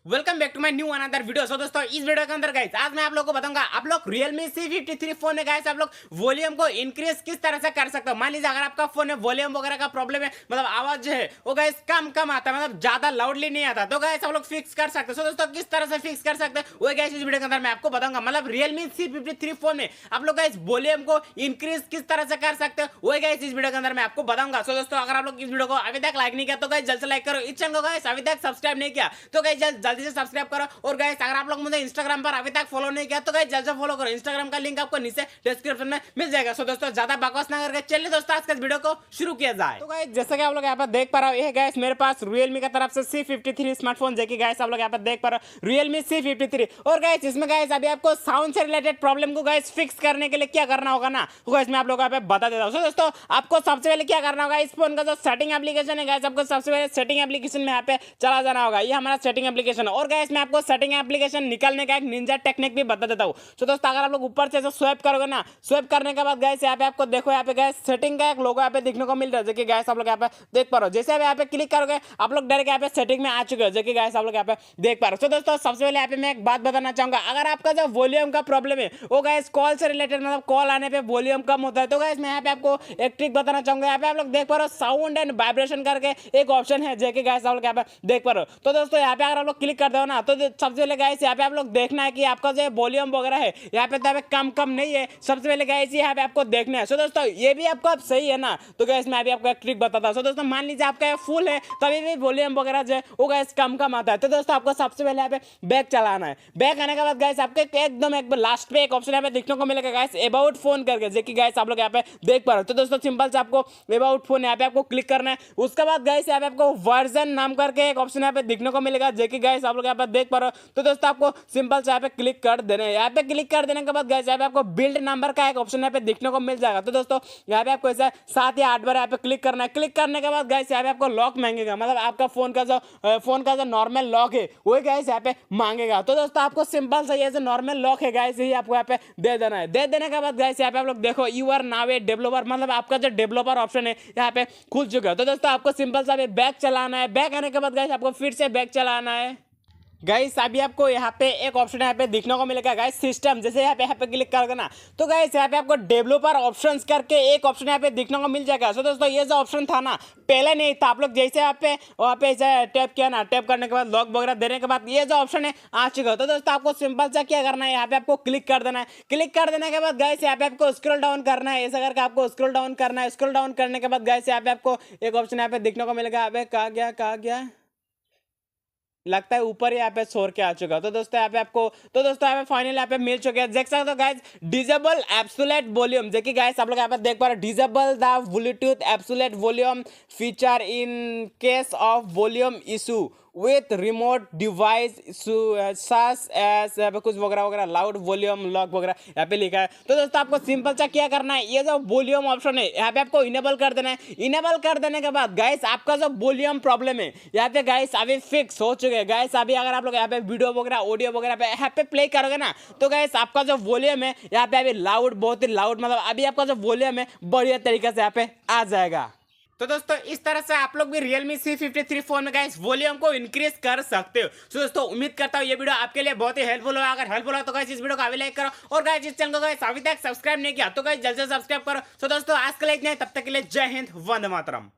Welcome back to my new another video. So दोस्तों इस video के अंदर गाइस आज मैं आप लोगों को बताऊंगा आप लोग Realme C53 फोन में गाइस आप लोग वॉल्यूम को इंक्रीज किस तरह से कर सकते हो। मान लीजिए अगर आपका फोन में वॉल्यूम वगैरह का प्रॉब्लम है, मतलब आवाज जो है वो गाइस कम कम आता है, मतलब ज्यादा लाउडली नहीं आता, तो गाइस आप लोग फिक्स कर सकते हो। सो दोस्तों किस तरह से फिक्स कर सकते हैं वो गाइस इस वीडियो के अंदर मैं आपको बताऊंगा। मतलब Realme C53 फोन में आप लोग गाइस वॉल्यूम को इंक्रीज किस तरह से कर सकते हो वो गाइस इस वीडियो के अंदर मैं आपको बताऊंगा। सो दोस्तों अगर आप लोग इस वीडियो को अभी तक लाइक नहीं किया तो गाइस जल्द से लाइक करो। इस चैनल को गाइस अभी तक सब्सक्राइब नहीं किया तो गाइस जल्दी से सब्सक्राइब करो। और गाइस अगर आप लोग मुझे इंस्टाग्राम पर अभी तक फॉलो नहीं किया तो गाइस जल्द से फॉलो करो। इंस्टाग्राम का लिंक आपको नीचे डिस्क्रिप्शन में मिल जाएगा। सो दोस्तों ज्यादा बकवास ना करके चलिए दोस्तों आज के वीडियो को शुरू किया जाए। तो गाइस जैसे कि आप लोग यहाँ पर देख पा रहे हो, ये गाइस मेरे पास Realme की तरफ से C53 स्मार्टफोन जो कि गाइस आप लोग यहाँ पर देख पा रहे हो Realme C53। और गाइस इसमें गाइस अभी आपको साउंड से रिलेटेड प्रॉब्लम को गाइस फिक्स करने के लिए क्या करना होगा ना, तो गाइस मैं आप लोगों को यहाँ पे बता देता हूँ। सो दोस्तों आपको सबसे पहले क्या करना होगा, इस फोन का जो सेटिंग एप्लीकेशन है गाइस आपको सबसे पहले सेटिंग एप्लीकेशन में यहाँ पे चला जाना होगा। ये हमारा सेटिंग एप्लीकेशन है। और गाइस मैं आपको सेटिंग एप्लीकेशन निकालने का एक निंजा टेक्निक भी बता देता हूँ। तो दोस्तों अगर आप लोग ऊपर से स्वाइप करोगे ना, स्वाइप करने के बाद गाइस यहाँ पे आपको देखो, यहाँ पे गाइस सेटिंग का एक लोगो यहाँ पे देखने को मिल रहा है जो कि गाइस आप लोग यहाँ पे देख पा रहे हो। जैसे यहाँ पे क्लिक करोगे आप लोग डायरेक्ट यहाँ पे सेटिंग में आ चुके हो जो कि गाइस आप लोग यहाँ पे देख पा रहे हो। तो दोस्तों सबसे पहले यहाँ पे मैं एक बात बताना चाहूंगा, अगर आपका जो वॉल्यूम का प्रॉब्लम है वो गाइस कॉल से रिलेटेड, मतलब कॉल आने पे वॉल्यूम कम होता है, तो गाइस मैं यहाँ पे आपको एक ट्रिक बताना चाहूंगा। यहाँ पे आप लोग देख पा रहे हो साउंड एंड वाइब्रेशन करके एक ऑप्शन है जो कि गाइस आप लोग यहाँ पे देख पा रहे हो। तो दोस्तों यहाँ पे अगर आप लोग क्लिक कर दो ना, तो सबसे पहले गाइस यहाँ पे आप लोग देखना है कि आपका जो वॉल्यूम वगैरह है यहाँ पे तो कम कम नहीं है। सबसे पहले गाइस यहाँ पे आपको देखना है। सो दोस्तों ये भी आपको अब सही है ना, तो गाइस मैं अभी आपको एक ट्रिक बताता हूँ। सो दोस्तों मान लीजिए आपका ये फुल है तभी भी वॉल्यूम वगैरह जो है वो गाइस कम कम आता है, तो दोस्तों आपको सबसे पहले यहाँ पे बैक चलाना है। बैक आने के बाद गाइस आपके एकदम एक लास्ट पे एक ऑप्शन यहाँ पे देखने को मिलेगा गाइस अबाउट फोन करके, जो कि गाइस आप लोग यहाँ पे देख पा रहे हो। तो दोस्तों सिंपल से आपको अबाउट फोन यहाँ पे आपको क्लिक करना है। उसके बाद गाइस यहाँ पे आपको वर्जन नाम करके एक ऑप्शन यहाँ पे देखने को मिलेगा जो कि गाइस आप लोग यहाँ पे देख पा रहे हो। तो दोस्तों आपको सिंपल से यहाँ पे क्लिक कर देना है। यहाँ पे क्लिक कर देने के बाद गाइस यहाँ पे आपको बिल्ड नंबर का एक ऑप्शन यहाँ पे देखने को मिल जाएगा। तो दोस्तों यहाँ पे आपको ऐसा 7 या 8 बार यहाँ पे क्लिक करना है। क्लिक करने के बाद गाइस यहाँ पे आपको लॉक मांगेगा, मतलब आपका फोन का जो नॉर्मल लॉक है वही गाइस यहाँ पे मांगेगा। तो दोस्तों आपको सिंपल सा ये जो नॉर्मल लॉक है गाइस यही आपको यहाँ पे दे देना है। दे देने के बाद गाइस यहाँ पे आप लोग देखो you are now a developer, मतलब आपका जो डेवलपर ऑप्शन है यहाँ पे खुल चुका है। तो दोस्तों आपको सिंपल सा बैक चलाना है। बैक आने के बाद गाइस आपको फिर से बैक चलाना है। गाइस अभी आपको यहाँ पे एक ऑप्शन यहाँ पे देखने को मिलेगा गाइस सिस्टम, जैसे यहाँ पे क्लिक करोगे ना तो गाइस यहाँ पे आपको डेवलपर ऑप्शंस करके एक ऑप्शन यहाँ पे देखने को मिल जाएगा। सो दोस्तों ये जो ऑप्शन था ना पहले नहीं था, आप लोग जैसे यहाँ पे वहाँ पे टैप किया ना, टैप करने के बाद लॉक वगैरह देने के बाद ये जो ऑप्शन है आ चुका है। तो दोस्तों आपको सिंपल सा क्या करना है, यहाँ पे आपको क्लिक कर देना है। क्लिक कर देने के बाद गाइस यहाँ पे आपको स्क्रॉल डाउन करना है, ऐसा करके आपको स्क्रॉल डाउन करना है। स्क्रॉल डाउन करने के बाद गाइस यहाँ पे आपको एक ऑप्शन यहाँ पे देखने को मिलेगा। अबे कहाँ गया लगता है ऊपर यहाँ पे छोड़ के आ चुका। तो दोस्तों यहाँ पे आपको, तो दोस्तों यहाँ पे फाइनल यहाँ पे मिल चुके हैं। देख सकते हो गाइस डिजेबल एब्सोल्यूट वॉल्यूम, जो कि गाइस आप लोग यहाँ पे देख पा रहे हो disable the Bluetooth absolute volume feature in case of volume issue with remote device such as कुछ वगैरह वगैरह लाउड वॉल्यूम लॉक वगैरह यहाँ पे लिखा है। तो दोस्तों आपको सिंपल सा क्या करना है, ये जो वॉल्यूम ऑप्शन है यहाँ पे आपको इनेबल कर देना है। इनेबल कर देने के बाद गाइस आपका जो वॉल्यूम प्रॉब्लम है यहाँ पे गाइस अभी फिक्स हो चुके हैं। गाइस अभी अगर आप लोग यहाँ पे वीडियो वगैरह ऑडियो वगैरह पे यहाँ पे प्ले करोगे ना तो गाइस आपका जो वॉल्यूम है यहाँ पे अभी लाउड, बहुत ही लाउड, मतलब अभी आपका जो वॉल्यूम है बढ़िया तरीके से यहाँ पे आ जाएगा। तो दोस्तों इस तरह से आप लोग भी Realme C53 फोन में गाइस वॉल्यूम को इंक्रीज कर सकते हो। तो दोस्तों उम्मीद करता हूँ ये वीडियो आपके लिए बहुत ही हेल्पफुल होगा। अगर हेल्पफुल हो तो गाइस इस वीडियो को अभी लाइक करो, और गाइस इस चैनल को गाइस अभी तक सब्सक्राइब नहीं किया तो गाइस जल्द से सब्सक्राइब करो। तो दोस्तों आज के लिए इतना ही, तब तक के लिए जय हिंद, वंदे मातरम।